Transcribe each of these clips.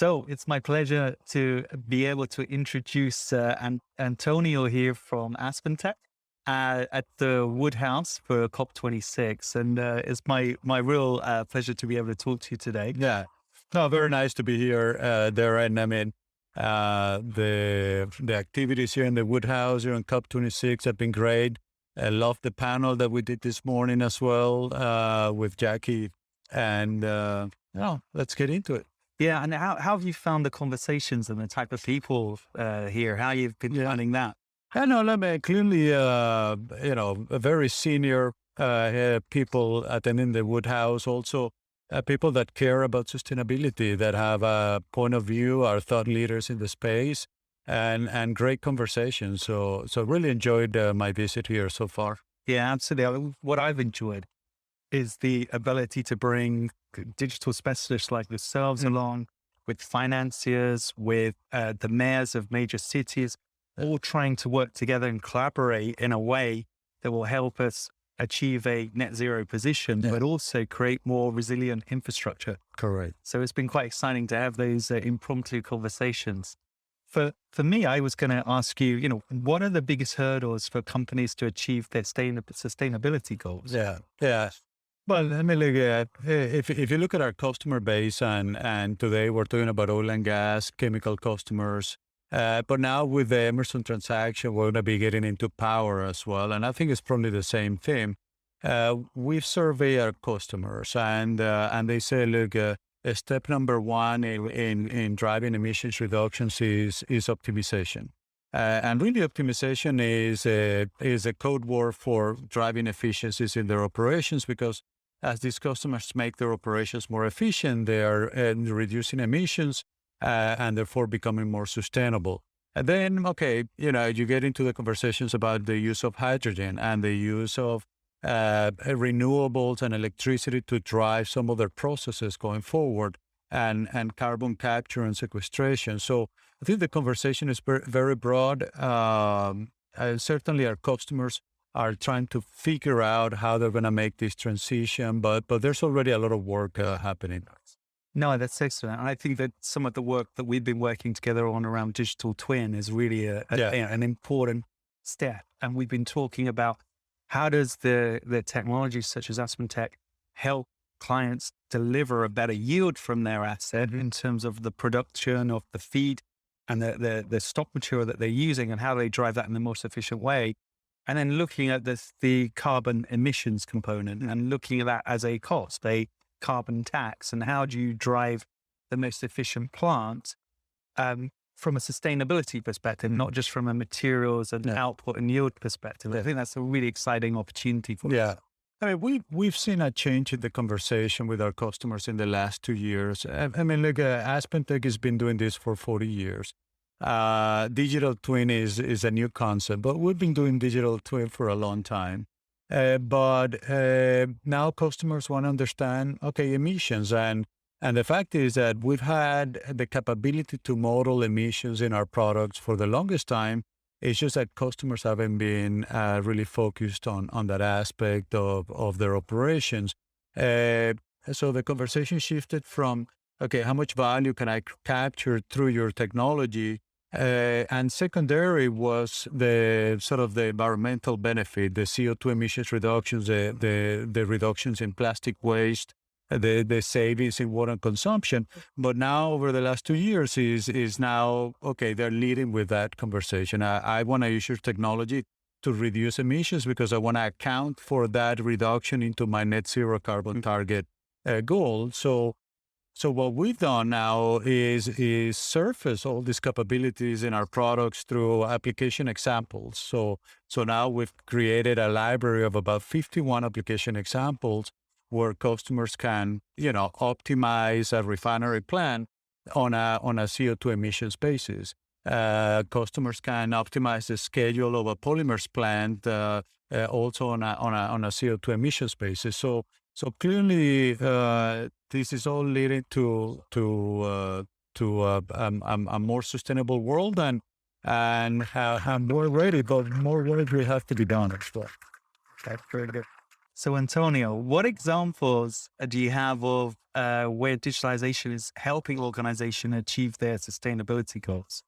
So it's my pleasure to be able to introduce Antonio here from AspenTech at the Wood House for COP26. And it's my real pleasure to be able to talk to you today. Yeah. No, very nice to be here, Darren. I mean, the activities here in the Wood House here on COP26 have been great. I love the panel that we did this morning as well with Jackie. And let's get into it. Yeah. And how have you found the conversations and the type of people here? How you've been finding that? I know, I mean, clearly, a very senior people attending the Wood House, also people that care about sustainability, that have a point of view, are thought leaders in the space, and great conversations. So really enjoyed my visit here so far. Yeah, absolutely. What I've enjoyed is the ability to bring digital specialists like yourselves along with financiers, with the mayors of major cities, all trying to work together and collaborate in a way that will help us achieve a net zero position, but also create more resilient infrastructure. Correct. So it's been quite exciting to have those impromptu conversations. For me, I was going to ask you, what are the biggest hurdles for companies to achieve their sustainability goals? Yeah. Well, I mean, look, if you look at our customer base, and today we're talking about oil and gas, chemical customers, but now with the Emerson transaction, we're going to be getting into power as well. And I think it's probably the same theme. We've surveyed our customers, and they say, look, step number one in driving emissions reductions is optimization. And really, optimization is a code word for driving efficiencies in their operations, because as these customers make their operations more efficient, they are reducing emissions and therefore becoming more sustainable. And then, you get into the conversations about the use of hydrogen and the use of renewables and electricity to drive some of their processes going forward, and carbon capture and sequestration. So I think the conversation is very broad. Certainly our customers are trying to figure out how they're going to make this transition, but there's already a lot of work happening. No, that's excellent. And I think that some of the work that we've been working together on around digital twin is really an important step. And we've been talking about how does the technology such as AspenTech help clients deliver a better yield from their asset in terms of the production of the feed and the stock material that they're using, and how they drive that in the most efficient way. And then looking at the carbon emissions component and looking at that as a cost, a carbon tax, and how do you drive the most efficient plant from a sustainability perspective, not just from a materials and output and yield perspective. I think that's a really exciting opportunity for us. I mean, we've seen a change in the conversation with our customers in the last 2 years. I mean, look, AspenTech has been doing this for 40 years. Digital twin is a new concept, but we've been doing digital twin for a long time. But now customers want to understand, emissions. And the fact is that we've had the capability to model emissions in our products for the longest time. It's just that customers haven't been really focused on that aspect of their operations. So the conversation shifted from, how much value can I capture through your technology? And secondary was the sort of the environmental benefit, the CO2 emissions reductions, the reductions in plastic waste, the savings in water consumption. But now over the last 2 years is now, they're leading with that conversation. I want to use your technology to reduce emissions because I want to account for that reduction into my net zero carbon target goal. So what we've done now is surface all these capabilities in our products through application examples. So now we've created a library of about 51 application examples where customers can, optimize a refinery plant on a CO2 emissions basis. Customers can optimize the schedule of a polymers plant also on a CO2 emissions basis. So clearly, this is all leading to a more sustainable world, and more ready, but more work will have to be done as well. That's very good. So, Antonio, what examples do you have of where digitalization is helping organizations achieve their sustainability goals?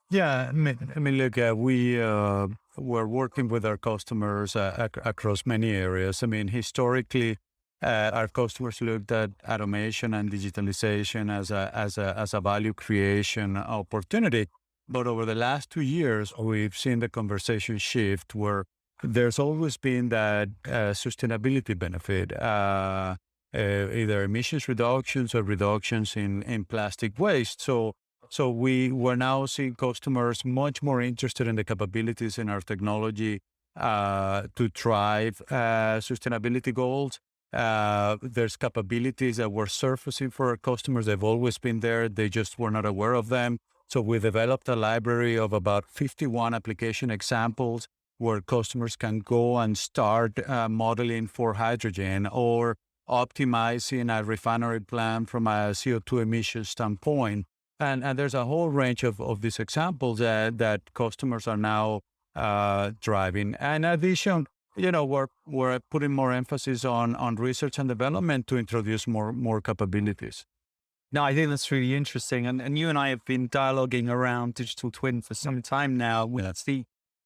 Yeah, I mean, look, we're working with our customers across many areas. I mean, historically, our customers looked at automation and digitalization as a value creation opportunity. But over the last 2 years, we've seen the conversation shift where there's always been that sustainability benefit, either emissions reductions or reductions in plastic waste. So we're now seeing customers much more interested in the capabilities in our technology to drive sustainability goals. There's capabilities that were surfacing for our customers. They've always been there. They just were not aware of them. So we developed a library of about 51 application examples where customers can go and start modeling for hydrogen or optimizing a refinery plant from a CO2 emission standpoint. And there's a whole range of these examples that customers are now driving. And in addition, we're putting more emphasis on research and development to introduce more capabilities. No, I think that's really interesting. And you and I have been dialoguing around digital twin for some time now.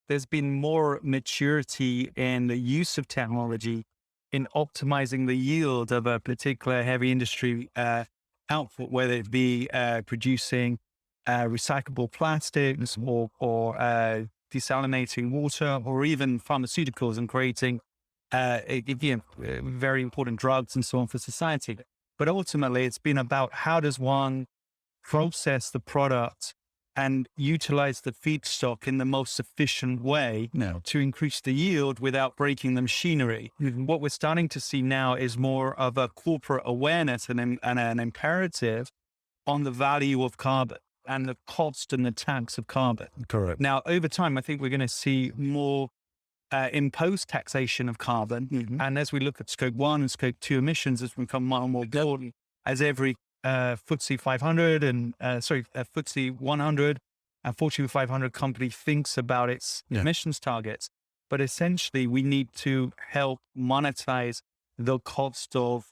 There's been more maturity in the use of technology in optimizing the yield of a particular heavy industry output, whether it be producing recyclable plastics or desalinating water, or even pharmaceuticals and creating very important drugs and so on for society. But ultimately, it's been about how does one process the product and utilize the feedstock in the most efficient way to increase the yield without breaking the machinery. What we're starting to see now is more of a corporate awareness and an imperative on the value of carbon and the cost and the tax of carbon. Correct. Now, over time, I think we're going to see more imposed taxation of carbon. And as we look at scope 1 and scope 2 emissions, as become more and more important, as every FTSE 500 and FTSE 100 and Fortune 500 company thinks about its emissions targets. But essentially, we need to help monetize the cost of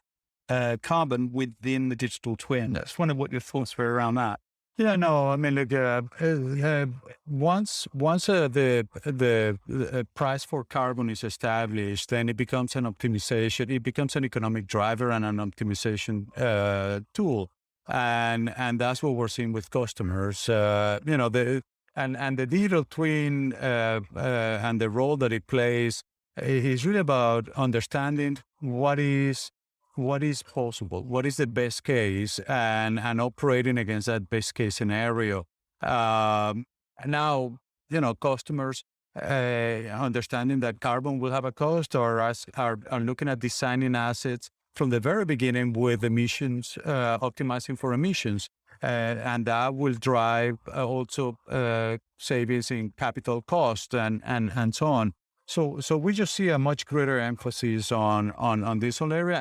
carbon within the digital twin. I just wonder what your thoughts were around that. Yeah, no, I mean, look, once the price for carbon is established, then it becomes an optimization. It becomes an economic driver and an optimization tool, and that's what we're seeing with customers. And the digital twin and the role that it plays is really about understanding what is possible, what is the best case, and operating against that best case scenario. Now, customers understanding that carbon will have a cost are looking at designing assets from the very beginning with emissions, optimizing for emissions. And that will drive also savings in capital cost and so on. So we just see a much greater emphasis on this whole area,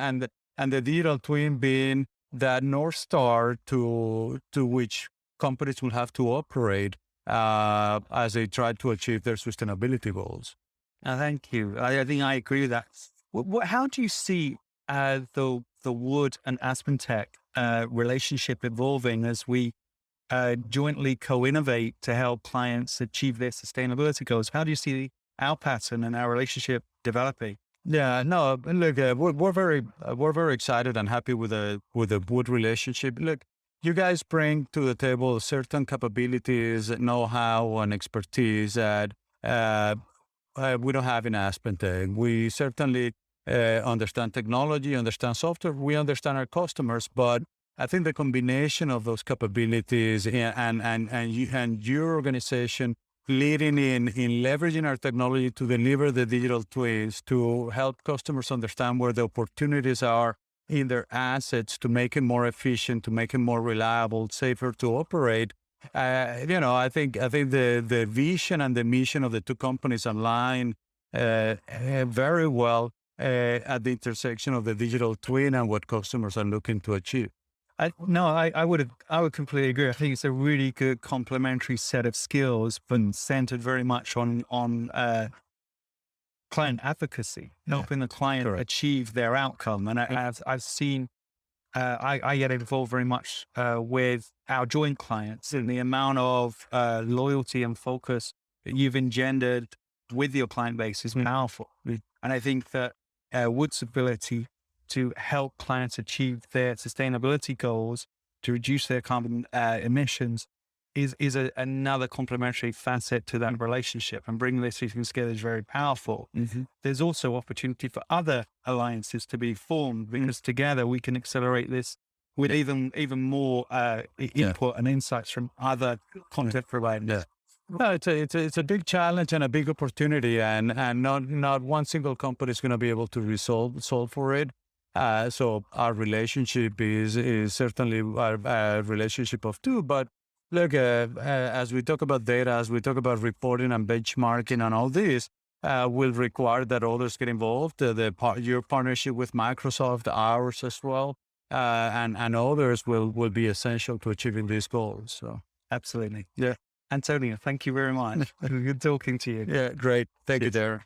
and the digital twin being that North Star to which companies will have to operate as they try to achieve their sustainability goals. Thank you. I think I agree with that. How do you see the Wood and AspenTech relationship evolving as we jointly co-innovate to help clients achieve their sustainability goals? How do you see our pattern and our relationship developing? Yeah, no, look, we're very excited and happy with the Wood relationship. Look, you guys bring to the table certain capabilities, know-how, and expertise that we don't have in AspenTech. We certainly understand technology, understand software, we understand our customers, but I think the combination of those capabilities and your organization leading in leveraging our technology to deliver the digital twins to help customers understand where the opportunities are in their assets to make it more efficient, to make it more reliable, safer to operate. I think the vision and the mission of the two companies align very well at the intersection of the digital twin and what customers are looking to achieve. I would completely agree. I think it's a really good complementary set of skills, but centered very much on client advocacy, helping the client achieve their outcome. And I've seen, I get involved very much with our joint clients, and the amount of loyalty and focus that you've engendered with your client base is powerful. And I think that Wood's ability to help clients achieve their sustainability goals, to reduce their carbon emissions, is another complementary facet to that relationship, and bringing these two things together is very powerful. There's also opportunity for other alliances to be formed, because together we can accelerate this with even more input and insights from other content providers. No, it's a big challenge and a big opportunity, and not one single company is going to be able to solve for it. So our relationship is certainly a relationship of two, but look, as we talk about data, as we talk about reporting and benchmarking and all this, will require that others get involved. Your partnership with Microsoft, ours as well, and others will be essential to achieving these goals. So absolutely. Yeah. Antonio, thank you very much. Good talking to you. Yeah, great. Thank you, Darren.